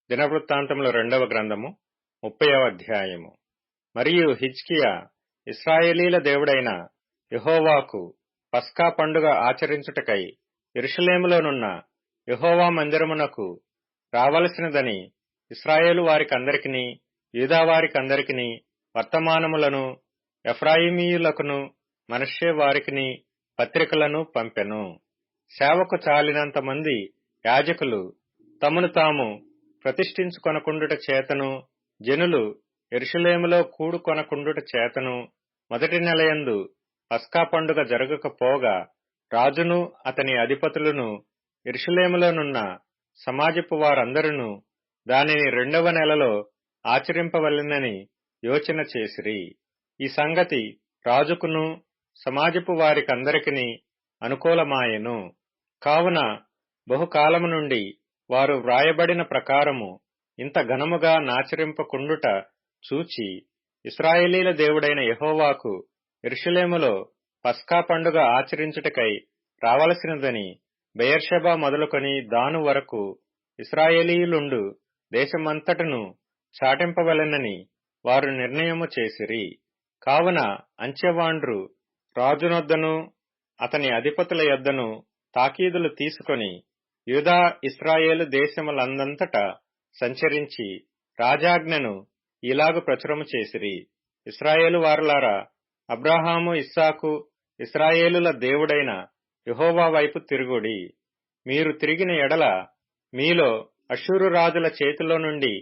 దినవృత్తాంతముల 2వ గ్రంథము 30వ అధ్యాయము. మరియు హిజ్కియా ఇశ్రాయేలీల దేవుడైన యెహోవాకు పస్కా పండుగ ఆచరించుటకై యెరూషలేములోనున్న యెహోవా మందిరమునకు రావలసినదని ఇశ్రాయేలు వారికందరికిని యూదా వారికందరికిని వర్తమానములను ఎఫ్రాయిమీయులకును మనష్షే వారికిని పత్రికలను పంపెను. సేవకు చాలినంత మంది యాజకులు తమను తాము ప్రతిష్ఠించుకొనకుండుట చేతను జనులు యెరూషలేములో కూడుకొనకుండుట చేతను మొదటి నెలయందు పస్కా పండుగ జరగకపోగా రాజును అతని అధిపతులను యెరూషలేములోనున్న సమాజపు వారందరూ దానిని 2వ నెలలో ఆచరింపవలెనని యోచన చేసిరి. ఈ సంగతి రాజుకును సమాజపు వారికందరికిని అనుకూలమాయెను. కావున బహుకాలము నుండి వారు వ్రాయబడిన ప్రకారము ఇంత ఘనముగా నాచరింపకుండుట చూచి ఇశ్రాయేలీల దేవుడైన యెహోవాకు యెరూషలేములో పస్కా పండుగ ఆచరించుటకై రావలసినదని బెయేర్షెబా మొదలుకొని దాను వరకు ఇశ్రాయేలీయులుండు దేశమంతటను చాటింపవలెనని వారు నిర్ణయము చేసిరి. కావున అంచెవాండ్రు రాజునొద్దను అతని అధిపతుల యొద్దను తాకీదులు తీసుకొని యూదా ఇశ్రాయేలు దేశములందంతటా సంచరించి రాజాజ్ఞను ఇలాగు ప్రచురము చేసిరి. ఇశ్రాయేలు వారలారా, అబ్రాహాము ఇస్సాకు ఇశ్రాయేలుల దేవుడైన యెహోవా వైపు తిరుగుడి. మీరు తిరిగిన ఎడల మీలో అష్షూరు రాజుల చేతిలో నుండి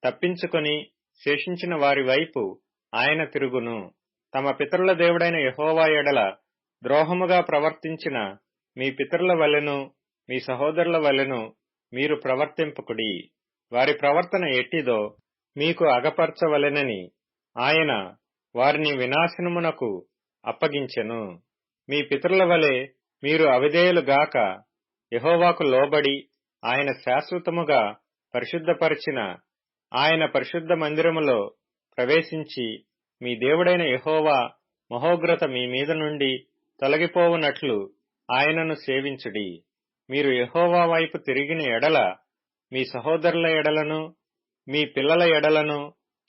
తప్పించుకొని శేషించిన వారి వైపు ఆయన తిరుగును. తమ పితరుల దేవుడైన యెహోవా ఎడల ద్రోహముగా ప్రవర్తించిన మీ పితరుల వలెను మీ సహోదరుల వలెను మీరు ప్రవర్తింపకుడి. వారి ప్రవర్తన ఎట్టిదో మీకు అగపరచవలెనని ఆయన వారిని వినాశనమునకు అప్పగించెను. మీ పితరుల వలె మీరు అవిధేయులుగాక యెహోవాకు లోబడి ఆయన శాశ్వతముగా పరిశుద్ధపరిచిన ఆయన పరిశుద్ధ మందిరములో ప్రవేశించి మీ దేవుడైన యెహోవా మహోగ్రత మీ మీద నుండి తొలగిపోవునట్లు ఆయనను సేవించుడి. మీరు యెహోవా వైపు తిరిగిన ఎడల మీ సహోదరుల ఎడలను మీ పిల్లల ఎడలను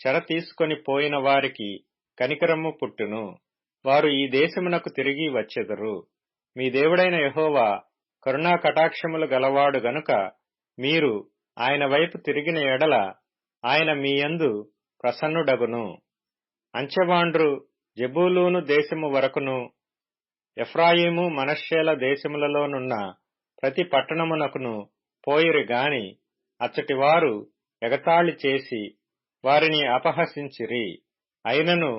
చెర తీసుకొని పోయిన వారికి కనికరము పుట్టును. వారు ఈ దేశమునకు తిరిగి వచ్చెదరు. మీ దేవుడైన యెహోవా కరుణా కటాక్షములు గలవాడు గనుక మీరు ఆయన వైపు తిరిగిన ఎడల ఆయన మీ యందు ప్రసన్నుడగును. అంచెవాండ్రు జెబూలూను దేశము వరకును ఎఫ్రాయిము మనష్షేల దేశములలోనున్న ప్రతి పట్టణమునకును పోయిరి గాని అచ్చటి వారు ఎగతాళి చేసి వారిని అపహసించిరి. అయినను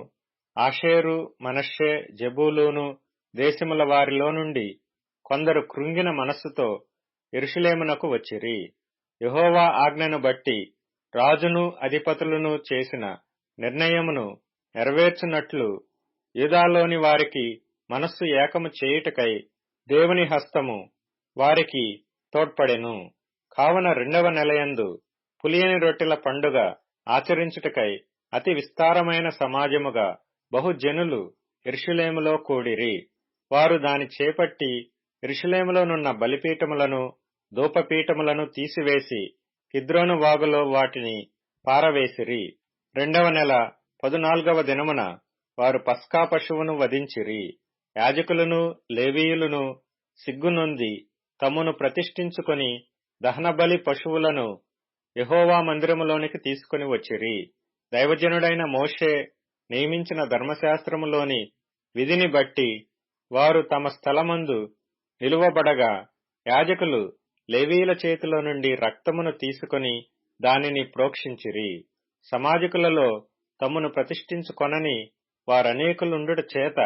ఆషేరు మనష్షే జెబూలూను దేశముల వారిలో నుండి కొందరు కృంగిన మనస్సుతో యెరూషలేమునకు వచ్చిరి. యెహోవా ఆజ్ఞను బట్టి రాజును అధిపతులను చేసిన నిర్ణయమును నెరవేర్చునట్లు యూదాలోని వారికి మనస్సు ఏకము చేయుటకై దేవుని హస్తము వారికి తోడ్పడెను. కావున 2వ నెలయందు పులియని రొట్టెల పండుగ ఆచరించుటకై అతి విస్తారమైన సమాజముగా బహుజనులు యెరూషలేములో కూడిరి. వారు దాని చేపట్టి యెరూషలేములోనున్న బలిపీఠములను ధూపపీఠములను తీసివేసి కిద్రోను వాగులో వాటిని పారవేసిరి. 2వ నెల 14వ దినమున వారు పస్కా పశువును వధించిరి. యాజకులను లేవీయులను సిగ్గునొంది తమ్మును ప్రతిష్ఠించుకొని దహనబలి పశువులను యెహోవా మందిరములోనికి తీసుకుని వచ్చిరి. దైవజనుడైన మోషే నియమించిన ధర్మశాస్త్రములోని విధిని బట్టి వారు తమ స్థలమందు నిలువబడగా యాజకులు లేవీయుల చేతిలో నుండి రక్తమును తీసుకొని దానిని ప్రోక్షించిరి. సమాజకులలో తమ్మును ప్రతిష్ఠించుకొనని వారనేకులుండుట చేత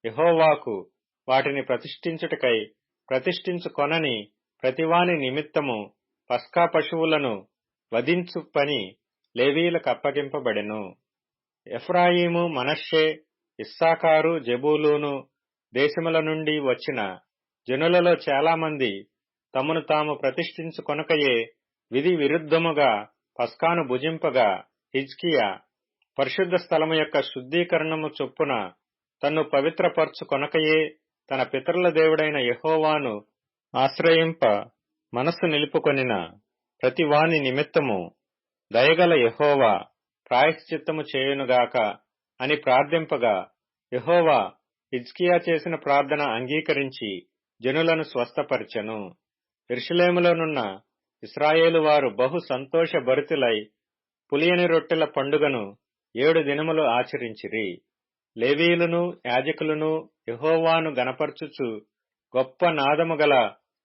యెహోవాకు వాటిని ప్రతిష్ఠించుటకై ప్రతిష్ఠించుకొనని ప్రతివాని నిమిత్తము పస్కా పశువులను వధించు పని లేవీయులకు అప్పగింపబడెను. ఎఫ్రాయిము మనష్షే ఇస్సాకారు జెబూలూను దేశముల నుండి వచ్చిన జనులలో చాలామంది తమను తాము ప్రతిష్ఠించుకొనకయే విధి విరుద్ధముగా పస్కాను భుజింపగా హిజ్కియా పరిశుద్ధ స్థలము యొక్క శుద్ధీకరణము చొప్పున తన్ను పవిత్రపరచుకొనకయే తన పితరుల దేవుడైన యెహోవాను ఆశ్రయింప మనస్సు నిలుపుకొనిన ప్రతి వాని నిమిత్తము దయగల యెహోవా ప్రాయశ్చిత్తము చేయునుగాక అని ప్రార్థింపగా యెహోవా హిజ్కియా చేసిన ప్రార్థన అంగీకరించి జనులను స్వస్థపరచెను. యెరూషలేములోనున్న ఇశ్రాయేలు వారు బహు సంతోషభరితులై పులియని రొట్టెల పండుగను 7 దినములు ఆచరించిరి. లేవీయులను యాజకులను యెహోవాను గనపరచుచు గొప్ప నాదము గల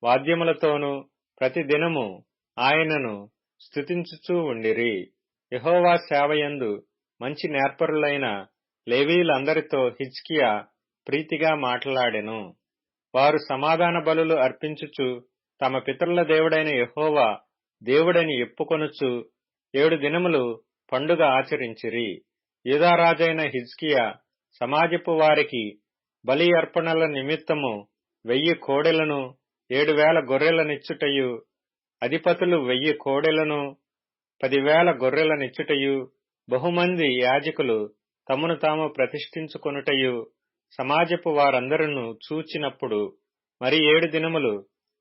వాద్యములతోనూ ప్రతిదినము ఆయనను స్తుతించుచూ ఉండిరి. యెహోవా సేవయందు మంచి నేర్పరులైన లేవీయులందరితో హిజ్కియా ప్రీతిగా మాట్లాడెను. వారు సమాధాన బలులు అర్పించుచు తమ పితరుల దేవుడైన యెహోవా దేవుడని ఎప్పుకొనుచు 7 దినములు పండుగ ఆచరించిరి. యూదారాజైన హిజ్కియా సమాజపు వారికి బలి అర్పణల నిమిత్తము 1000 కోడెలను 7,000 గొర్రెలనిచ్చుటయు, అధిపతులు 1000 కోడెలను 10,000 గొర్రెలనిచ్చుటయు, బహుమంది యాజకులు తమను తాము ప్రతిష్ఠించుకొనుటయు సమాజపు వారందరూ చూచినప్పుడు మరి 7 దినములు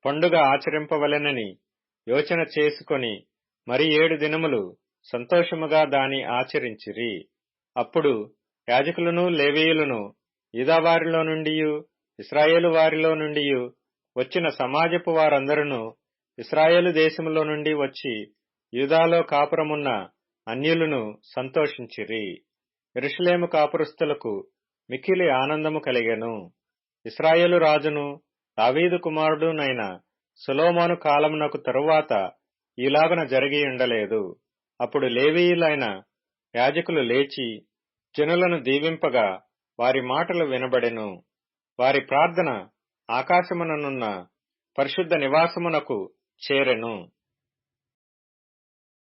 పండుగ ఆచరింపవలెనని యోచన చేసుకొని మరి 7 దినములు సంతోషముగా దాని ఆచరించిరి. అప్పుడు యాజకులను లేవీయులను యూదావారిలో నుండియు ఇశ్రాయేలు వారిలో నుండియు వచ్చిన సమాజపు వారందరూ ఇశ్రాయేలు దేశములో నుండి వచ్చి యూదాలో కాపురమున్న అన్యులను సంతోషించిరి. యెరూషలేము కాపురస్తులకు మిక్కిలి ఆనందము కలిగెను. ఇశ్రాయేలు రాజును దావీదు కుమారుడునైన సొలొమోను కాలమునకు తరువాత ఈలాగున జరిగి ఉండలేదు. అప్పుడు లేవీయులైన యాజకులు లేచి జనులను దీవింపగా వారి మాటలు వినబడెను. వారి ప్రార్థన ఆకాశముననున్న పరిశుద్ధ నివాసమునకు చేరెను.